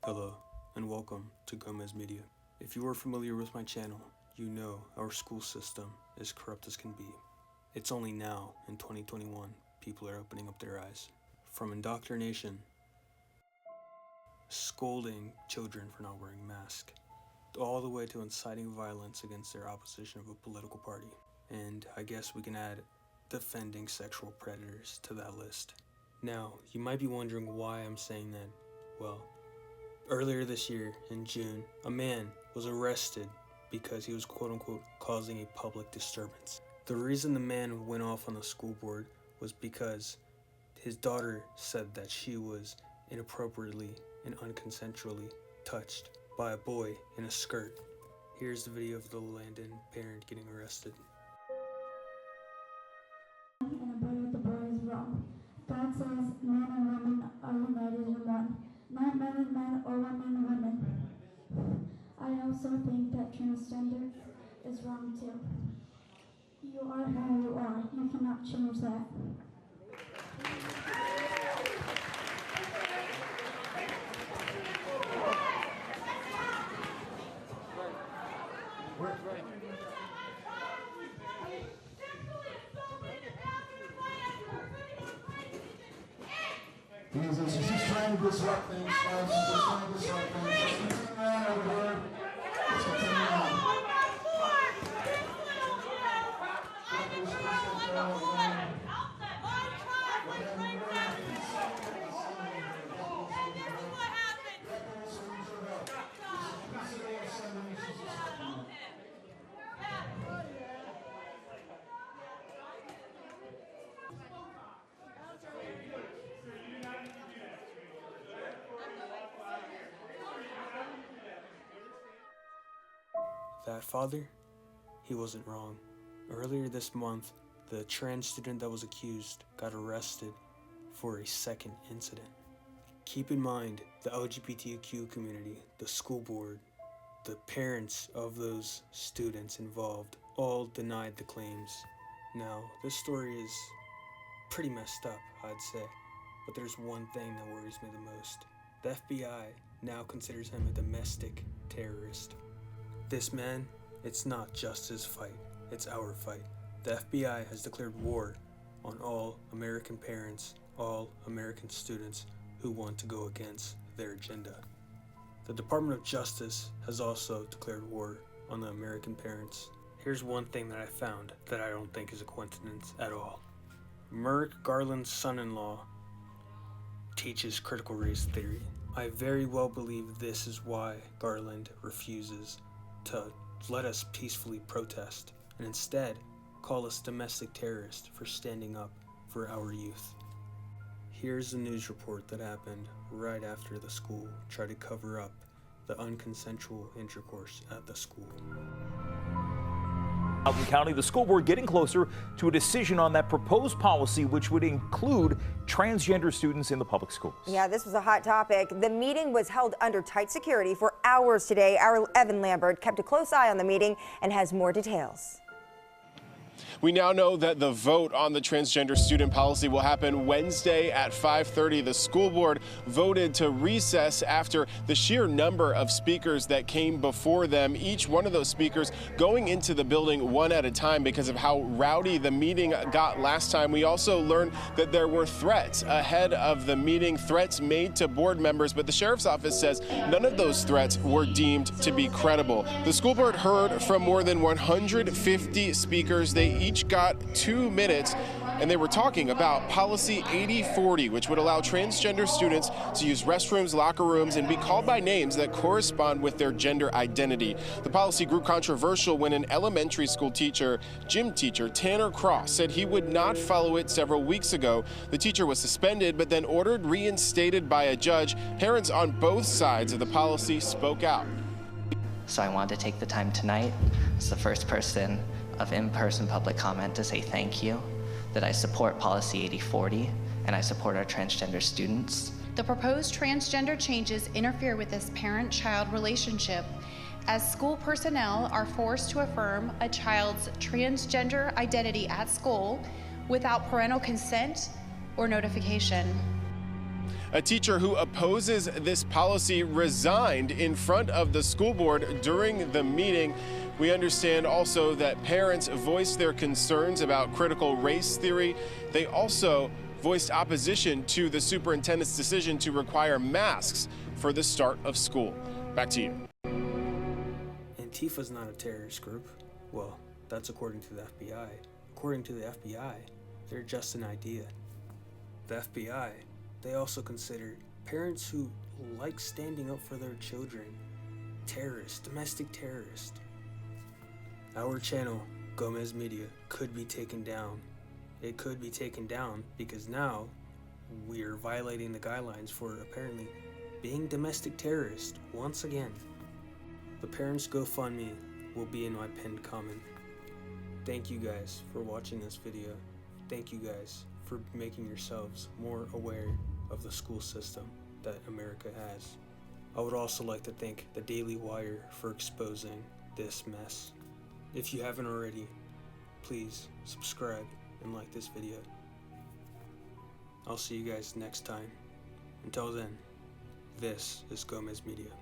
Hello, and welcome to Gomez Media. If you are familiar with my channel, you know our school system is corrupt as can be. It's only now, in 2021, people are opening up their eyes. From indoctrination, scolding children for not wearing masks, all the way to inciting violence against their opposition of a political party. And I guess we can add defending sexual predators to that list. Now, you might be wondering why I'm saying that. Well, earlier this year, in June, a man was arrested because he was quote-unquote causing a public disturbance. The reason the man went off on the school board was because his daughter said that she was inappropriately and unconsensually touched by a boy in a skirt. Here's the video of the Landon parent getting arrested. And a boy with a boy is wrong. God says men and women are united in one, not men and men or women and women. I also think that transgender is wrong too. You are who you are. You cannot change that. She's trying to disrupt things, guys. She's just trying to disrupt things. Let's continue on over here. Let's continue on. That father, he wasn't wrong. Earlier this month, the trans student that was accused got arrested for a second incident. Keep in mind, the LGBTQ community, the school board, the parents of those students involved all denied the claims. Now, this story is pretty messed up, I'd say, but there's one thing that worries me the most. The FBI now considers him a domestic terrorist. This man, it's not just his fight, it's our fight. The FBI has declared war on all American parents, all American students who want to go against their agenda. The Department of Justice has also declared war on the American parents. Here's one thing that I found that I don't think is a coincidence at all. Merrick Garland's son-in-law teaches critical race theory. I very well believe this is why Garland refuses to let us peacefully protest and instead call us domestic terrorists for standing up for our youth. Here's the news report that happened right after the school tried to cover up the unconsensual intercourse at the school. Loudoun County, the school board getting closer to a decision on that proposed policy, which would include transgender students in the public schools. Yeah, this was a hot topic. The meeting was held under tight security for hours today. Our Evan Lambert kept a close eye on the meeting and has more details. We now know that the vote on the transgender student policy will happen Wednesday at 5:30. The school board voted to recess after the sheer number of speakers that came before them, each one of those speakers going into the building one at a time because of how rowdy the meeting got last time. We also learned that there were threats ahead of the meeting, threats made to board members, but the sheriff's office says none of those threats were deemed to be credible. The school board heard from more than 150 speakers. They each got 2 minutes, and they were talking about Policy 8040, which would allow transgender students to use restrooms, locker rooms, and be called by names that correspond with their gender identity. The policy grew controversial when an elementary school teacher, gym teacher, Tanner Cross, said he would not follow it several weeks ago. The teacher was suspended, but then ordered reinstated by a judge. Parents on both sides of the policy spoke out. So I wanted to take the time tonight as the first person of in-person public comment to say thank you, that I support Policy 8040 and I support our transgender students. The proposed transgender changes interfere with this parent-child relationship, as school personnel are forced to affirm a child's transgender identity at school without parental consent or notification. A teacher who opposes this policy resigned in front of the school board during the meeting. We understand also that parents voiced their concerns about critical race theory. They also voiced opposition to the superintendent's decision to require masks for the start of school. Back to you. Antifa's not a terrorist group. Well, that's according to the FBI. According to the FBI, they're just an idea. The FBI, they also consider parents who like standing up for their children terrorists, domestic terrorists. Our channel, Gomez Media, could be taken down. It could be taken down because now we are violating the guidelines for apparently being domestic terrorists once again. The parents' GoFundMe will be in my pinned comment. Thank you guys for watching this video. Thank you guys for making yourselves more aware of the school system that America has. I would also like to thank the Daily Wire for exposing this mess. If you haven't already, please subscribe and like this video. I'll see you guys next time. Until then, this is Gomez Media.